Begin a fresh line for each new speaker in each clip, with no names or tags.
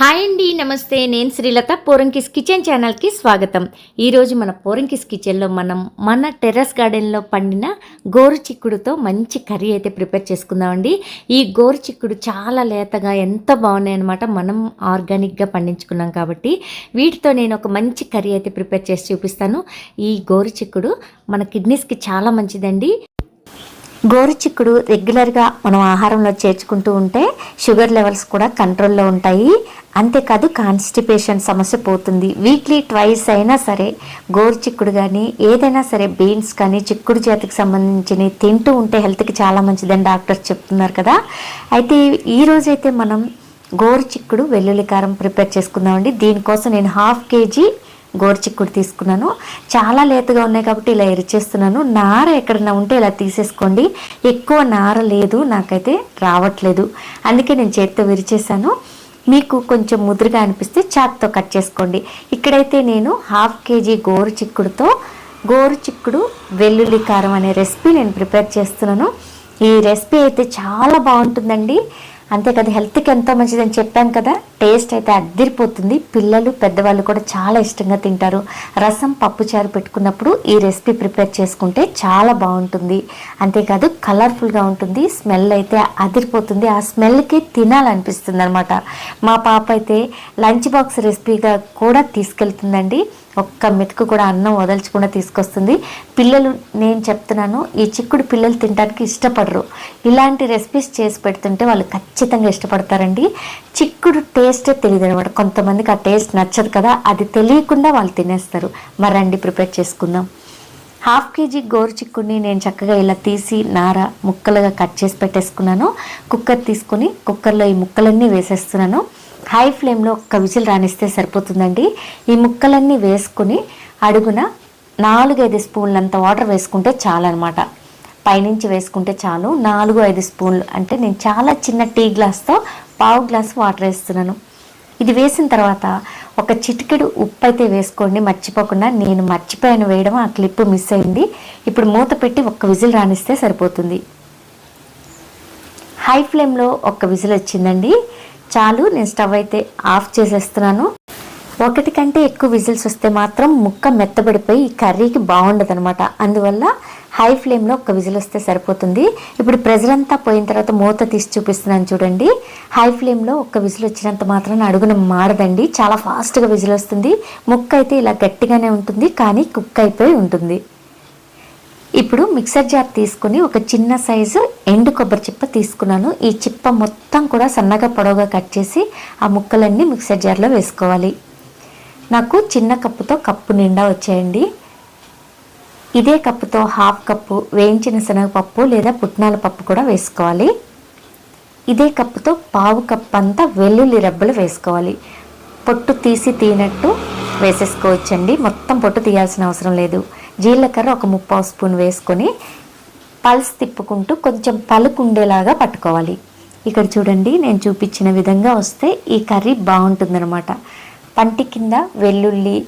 Hi అండి, నమస్తే. నేను శ్రీలత. పోరంకిస్ కిచెన్ ఛానల్కి స్వాగతం. ఈరోజు మన పోరంకిస్ కిచెన్లో మన టెర్రస్ గార్డెన్లో పండిన గోరు చిక్కుడుతో మంచి కర్రీ అయితే ప్రిపేర్ చేసుకుందామండి. ఈ గోరు చిక్కుడు చాలా లేతగా ఎంత బాగున్నాయి అనమాట. మనం ఆర్గానిక్గా పండించుకున్నాం కాబట్టి వీటితో నేను ఒక మంచి కర్రీ అయితే ప్రిపేర్ చేసి చూపిస్తాను. ఈ గోరు చిక్కుడు మన కిడ్నీస్కి చాలా మంచిదండి. గోరు చిక్కుడు రెగ్యులర్గా మనం ఆహారంలో చేర్చుకుంటూ ఉంటే షుగర్ లెవెల్స్ కూడా కంట్రోల్లో ఉంటాయి. అంతేకాదు కాన్స్టిపేషన్ సమస్య పోతుంది. వీక్లీ ట్వైస్ అయినా సరే గోరు చిక్కుడు కానీ ఏదైనా సరే బీన్స్ కానీ చిక్కుడు జాతికి సంబంధించినవి తింటూ ఉంటే హెల్త్కి చాలా మంచిదని డాక్టర్స్ చెప్తున్నారు కదా. అయితే ఈరోజైతే మనం గోరు చిక్కుడు వెల్లుల్లి కారం ప్రిపేర్ చేసుకుందామండి. దీనికోసం నేను 1/2 kg గోరు చిక్కుడు తీసుకున్నాను. చాలా లేతగా ఉన్నాయి కాబట్టి ఇలా ఎరిచేస్తున్నాను. నార ఎక్కడన్నా ఉంటే ఇలా తీసేసుకోండి. ఎక్కువ నార లేదు, నాకైతే రావట్లేదు, అందుకే నేను చేతితో విరిచేసాను. మీకు కొంచెం ముదురుగా అనిపిస్తే చాక్తో కట్ చేసుకోండి. ఇక్కడైతే నేను 1/2 kg గోరు చిక్కుడుతో గోరు చిక్కుడు వెల్లుల్లి కారం అనే రెసిపీ నేను ప్రిపేర్ చేస్తున్నాను. ఈ రెసిపీ అయితే చాలా బాగుంటుందండి. అంతేకాదు హెల్త్కి ఎంతో మంచిదని చెప్పాను కదా. టేస్ట్ అయితే అద్దిరిపోతుంది. పిల్లలు పెద్దవాళ్ళు కూడా చాలా ఇష్టంగా తింటారు. రసం పప్పుచారు పెట్టుకున్నప్పుడు ఈ రెసిపీ ప్రిపేర్ చేసుకుంటే చాలా బాగుంటుంది. అంతేకాదు కలర్ఫుల్గా ఉంటుంది. స్మెల్ అయితే అదిరిపోతుంది. ఆ స్మెల్కి తినాలనిపిస్తుంది అనమాట. మా పాప అయితే లంచ్ బాక్స్ రెసిపీగా కూడా తీసుకెళ్తుందండి. ఒక్క మెతుకు కూడా అన్నం వదల్చకుండా తీసుకొస్తుంది. పిల్లలు, నేను చెప్తున్నాను, ఈ చిక్కుడు పిల్లలు తినడానికి ఇష్టపడరు. ఇలాంటి రెసిపీస్ చేసి పెడుతుంటే వాళ్ళు ఖచ్చితంగా ఇష్టపడతారండి. చిక్కుడు టేస్టే తెలియదు అనమాట. కొంతమందికి ఆ టేస్ట్ నచ్చదు కదా, అది తెలియకుండా వాళ్ళు తినేస్తారు. మరండి ప్రిపేర్ చేసుకుందాం. 1/2 kg గోరు చిక్కుడిని నేను చక్కగా ఇలా తీసి నార ముక్కలుగా కట్ చేసి పెట్టేసుకున్నాను. కుక్కర్ తీసుకొని కుక్కర్లో ఈ ముక్కలన్నీ వేసేస్తున్నాను. హై ఫ్లేమ్లో ఒక్క విజిల్ రానిస్తే సరిపోతుందండి. ఈ ముక్కలన్నీ వేసుకుని అడుగున 4-5 స్పూన్లంత వాటర్ వేసుకుంటే చాలన్నమాట. పైనుంచి వేసుకుంటే చాలు. 4-5 స్పూన్లు అంటే నేను చాలా చిన్న టీ గ్లాస్తో 1/2 గ్లాస్ వాటర్ వేస్తున్నాను. ఇది వేసిన తర్వాత ఒక చిటికెడు ఉప్పు అయితే వేసుకోండి మర్చిపోకుండా. నేను మర్చిపోయాను వేయడం, ఆ క్లిప్ మిస్ అయింది. ఇప్పుడు మూత పెట్టి ఒక్క విజిల్ రానిస్తే సరిపోతుంది. హై ఫ్లేమ్లో ఒక్క విజిల్ వచ్చిందండి, చాలు. నేను స్టవ్ అయితే ఆఫ్ చేసేస్తున్నాను. 1 కంటే ఎక్కువ విజిల్స్ వస్తే మాత్రం ముక్క మెత్తబడిపోయి ఈ కర్రీకి బాగుండదు అనమాట. అందువల్ల హై ఫ్లేమ్లో ఒక్క విజిల్ వస్తే సరిపోతుంది. ఇప్పుడు ప్రెజర్ అంతా పోయిన తర్వాత మూత తీసి చూపిస్తున్నాను చూడండి. హై ఫ్లేమ్లో ఒక్క విజిల్ వచ్చినంత మాత్రం అడుగున మాడదండి. చాలా ఫాస్ట్గా విజిల్ వస్తుంది. ముక్క అయితే ఇలా గట్టిగానే ఉంటుంది, కానీ కుక్ అయిపోయి ఉంటుంది. ఇప్పుడు మిక్సర్ జార్ తీసుకుని ఒక చిన్న సైజు ఎండు కొబ్బరి చిప్ప తీసుకున్నాను. ఈ చిప్ప మొత్తం కూడా సన్నగా పొడవుగా కట్ చేసి ఆ ముక్కలన్నీ మిక్సర్ జార్లో వేసుకోవాలి. నాకు చిన్న కప్పుతో కప్పు నిండా వచ్చాయండి. ఇదే కప్పుతో 1/2 కప్పు వేయించిన శనగపప్పు లేదా పుట్నాల పప్పు కూడా వేసుకోవాలి. ఇదే కప్పుతో 1/2 కప్పు అంతా వెల్లుల్లి రెబ్బలు వేసుకోవాలి. పొట్టు తీసి తీనట్టు వేసేసుకోవచ్చండి, మొత్తం పొట్టు తీయాల్సిన అవసరం లేదు. జీలకర్ర ఒక 3/4 స్పూన్ వేసుకొని పల్స్ తిప్పుకుంటూ కొంచెం పలుకు ఉండేలాగా పట్టుకోవాలి. ఇక్కడ చూడండి, నేను చూపించిన విధంగా వస్తే ఈ కర్రీ బాగుంటుందన్నమాట. పంటి కింద వెల్లుల్లి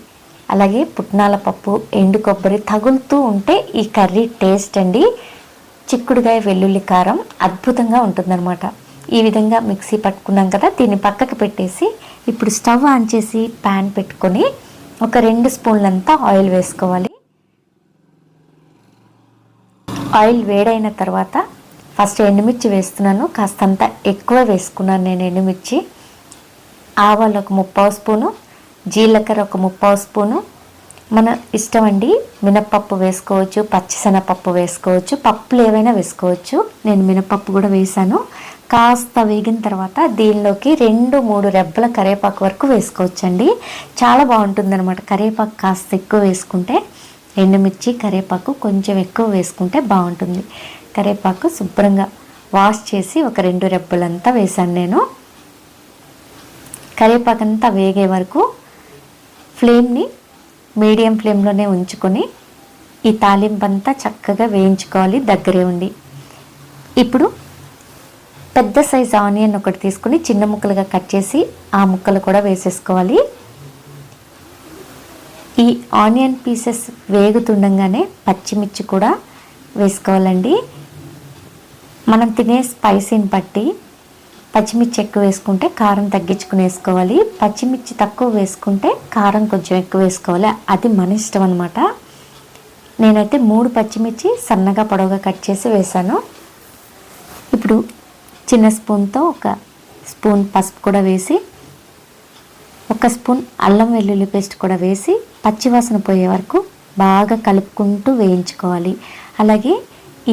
అలాగే పుట్నాల పప్పు ఎండు కొబ్బరి తగులుతూ ఉంటే ఈ కర్రీ టేస్ట్ అండి. చిక్కుడుగాయ వెల్లుల్లి కారం అద్భుతంగా ఉంటుందన్నమాట. ఈ విధంగా మిక్సీ పట్టుకున్నాం కదా, దీన్ని పక్కకు పెట్టేసి ఇప్పుడు స్టవ్ ఆన్ చేసి ప్యాన్ పెట్టుకొని ఒక 2 స్పూన్లంతా ఆయిల్ వేసుకోవాలి. ఆయిల్ వేడైన తర్వాత ఫస్ట్ ఎండుమిర్చి వేస్తున్నాను. కాస్తంత ఎక్కువ వేసుకున్నాను నేను ఎండుమిర్చి. ఆవాలు ఒక 3/4 స్పూను, జీలకర్ర ఒక 3/4 స్పూను. మన ఇష్టం అండి, మినప్పప్పు వేసుకోవచ్చు, పచ్చిశనగపప్పు వేసుకోవచ్చు, పప్పులు ఏవైనా వేసుకోవచ్చు. నేను మినప్పప్పు కూడా వేసాను. కాస్త వేగిన తర్వాత దీనిలోకి 2-3 రెబ్బల కరివేపాకు వరకు వేసుకోవచ్చండి. చాలా బాగుంటుందన్నమాట. కరివేపాకు కాస్త ఎక్కువ వేసుకుంటే, ఎండుమిర్చి కరివేపాకు కొంచెం ఎక్కువ వేసుకుంటే బాగుంటుంది. కరివేపాకు శుభ్రంగా వాష్ చేసి ఒక 2 రెబ్బలంతా వేసాను నేను. కరివేపాకు అంతా వేగే వరకు ఫ్లేమ్ని మీడియం ఫ్లేమ్లోనే ఉంచుకొని ఈ తాలింపు అంతా చక్కగా వేయించుకోవాలి దగ్గరే ఉండి. ఇప్పుడు పెద్ద సైజ్ ఆనియన్ ఒకటి తీసుకుని చిన్న ముక్కలుగా కట్ చేసి ఆ ముక్కలు కూడా వేసేసుకోవాలి. ఈ ఆనియన్ పీసెస్ వేగుతుండగానే పచ్చిమిర్చి కూడా వేసుకోవాలండి. మనం తినే స్పైసీని బట్టి పచ్చిమిర్చి ఎక్కువ వేసుకుంటే కారం తగ్గించుకుని వేసుకోవాలి, పచ్చిమిర్చి తక్కువ వేసుకుంటే కారం కొంచెం ఎక్కువ వేసుకోవాలి. అది మన ఇష్టం అనమాట. నేనైతే 3 పచ్చిమిర్చి సన్నగా పొడవుగా కట్ చేసి వేసాను. ఇప్పుడు చిన్న స్పూన్తో 1 స్పూన్ పసుపు కూడా వేసి 1 స్పూన్ అల్లం వెల్లుల్లి పేస్ట్ కూడా వేసి పచ్చివాసన పోయే వరకు బాగా కలుపుకుంటూ వేయించుకోవాలి. అలాగే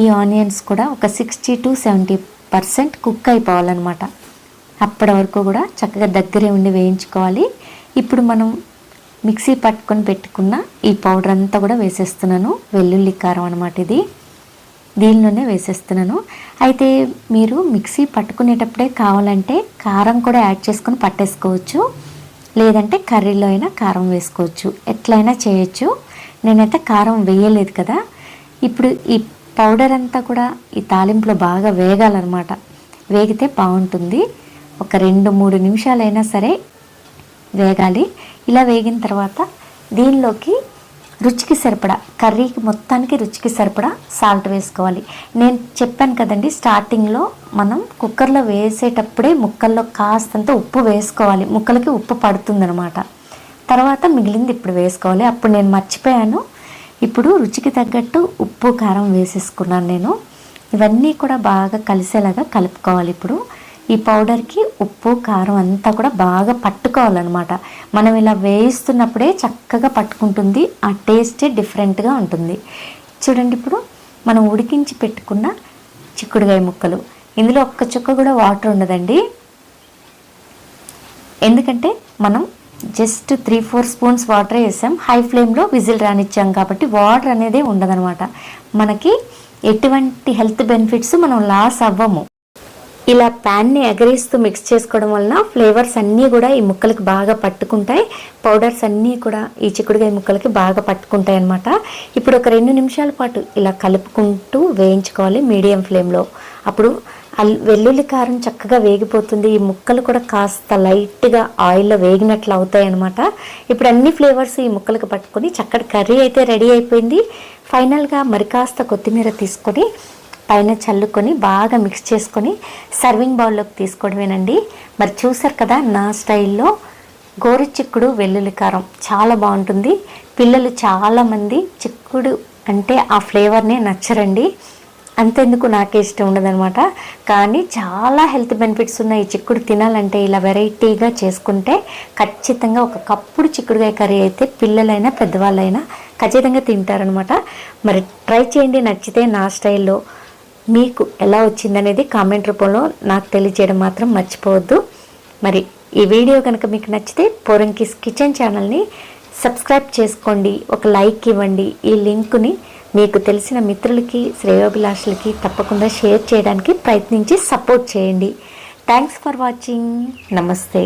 ఈ ఆనియన్స్ కూడా ఒక 60 to 70% కుక్ అయిపోవాలన్నమాట. అప్పటి వరకు కూడా చక్కగా దగ్గరే ఉండి వేయించుకోవాలి. ఇప్పుడు మనం మిక్సీ పట్టుకొని పెట్టుకున్న ఈ పౌడర్ అంతా కూడా వేసేస్తున్నాను. వెల్లుల్లి కారం అన్నమాట ఇది, దీనిలోనే వేసేస్తున్నాను. అయితే మీరు మిక్సీ పట్టుకునేటప్పుడే కావాలంటే కారం కూడా యాడ్ చేసుకొని పట్టేసుకోవచ్చు, లేదంటే కర్రీలో అయినా కారం వేసుకోవచ్చు, ఎట్లయినా చేయొచ్చు. నేనైతే కారం వేయలేదు కదా. ఇప్పుడు ఈ పౌడర్ అంతా కూడా ఈ తాలింపులో బాగా వేగాలన్నమాట. వేగితే బాగుంటుంది. ఒక 2-3 నిమిషాలైనా సరే వేగాలి. ఇలా వేగిన తర్వాత దీనిలోకి రుచికి సరిపడా, కర్రీకి మొత్తానికి రుచికి సరిపడా సాల్ట్ వేసుకోవాలి. నేను చెప్పాను కదండి, స్టార్టింగ్లో మనం కుక్కర్లో వేసేటప్పుడే ముక్కల్లో కాస్తంత ఉప్పు వేసుకోవాలి, ముక్కలకి ఉప్పు పడుతుందన్నమాట. తర్వాత మిగిలింది ఇప్పుడు వేసుకోవాలి. అప్పుడు నేను మర్చిపోయాను. ఇప్పుడు రుచికి తగ్గట్టు ఉప్పు కారం వేసేసుకున్నాను నేను. ఇవన్నీ కూడా బాగా కలిసేలాగా కలుపుకోవాలి. ఇప్పుడు ఈ పౌడర్కి ఉప్పు కారం అంతా కూడా బాగా పట్టుకోవాలన్నమాట. మనం ఇలా వేయిస్తున్నప్పుడే చక్కగా పట్టుకుంటుంది, ఆ టేస్టే డిఫరెంట్గా ఉంటుంది. చూడండి, ఇప్పుడు మనం ఉడికించి పెట్టుకున్న చిక్కుడుగాయ ముక్కలు, ఇందులో ఒక్క చుక్క కూడా వాటర్ ఉండదండి. ఎందుకంటే మనం జస్ట్ 3-4 స్పూన్స్ వాటర్ వేసాం, హై ఫ్లేమ్లో విజిల్ రానిచ్చాం కాబట్టి వాటర్ అనేది ఉండదనమాట. మనకి ఎటువంటి హెల్త్ బెనిఫిట్స్ మనం లాస్ అవ్వము. ఇలా ప్యాన్ని ఎగరేస్తూ మిక్స్ చేసుకోవడం వలన ఫ్లేవర్స్ అన్నీ కూడా ఈ ముక్కలకి బాగా పట్టుకుంటాయి, పౌడర్స్ అన్నీ కూడా ఈ చిక్కుడుగాయ ముక్కలకి బాగా పట్టుకుంటాయి అన్నమాట. ఇప్పుడు ఒక 2 నిమిషాల పాటు ఇలా కలుపుకుంటూ వేయించుకోవాలి మీడియం ఫ్లేమ్లో. అప్పుడు వెల్లుల్లి కారం చక్కగా వేగిపోతుంది, ఈ ముక్కలు కూడా కాస్త లైట్గా ఆయిల్లో వేగినట్లు అవుతాయి అన్నమాట. ఇప్పుడు అన్ని ఫ్లేవర్స్ ఈ ముక్కలకు పట్టుకొని చక్కటి కర్రీ అయితే రెడీ అయిపోయింది. ఫైనల్గా మరి కాస్త కొత్తిమీర తీసుకొని పైన చల్లుకొని బాగా మిక్స్ చేసుకొని సర్వింగ్ బౌల్లోకి తీసుకోవడమేనండి. మరి చూసారు కదా, నా స్టైల్లో గోరుచిక్కుడు వెల్లుల్లి కారం చాలా బాగుంటుంది. పిల్లలు చాలామంది చిక్కుడు అంటే ఆ ఫ్లేవర్నే నచ్చరండి, అంతెందుకు నాకే ఇష్టం ఉండదనమాట. కానీ చాలా హెల్త్ బెనిఫిట్స్ ఉన్న ఈ చిక్కుడు తినాలంటే ఇలా వెరైటీగా చేసుకుంటే ఖచ్చితంగా ఒక కప్పుడు చిక్కుడుగాయ కర్రీ అయితే పిల్లలైనా పెద్దవాళ్ళైనా ఖచ్చితంగా తింటారనమాట. మరి ట్రై చేయండి, నచ్చితే నా స్టైల్లో మీకు ఎలా వచ్చిందనేది కామెంట్ రూపంలో నాకు తెలియజేయడం మాత్రం మర్చిపోవద్దు. మరి ఈ వీడియో కనుక మీకు నచ్చితే పోరంకిస్ కిచెన్ ఛానల్ని సబ్స్క్రైబ్ చేసుకోండి, ఒక లైక్ ఇవ్వండి. ఈ లింకుని మీకు తెలిసిన మిత్రులకి శ్రేయోభిలాషులకి తప్పకుండా షేర్ చేయడానికి ప్రయత్నించి సపోర్ట్ చేయండి. Thanks for watching. నమస్తే.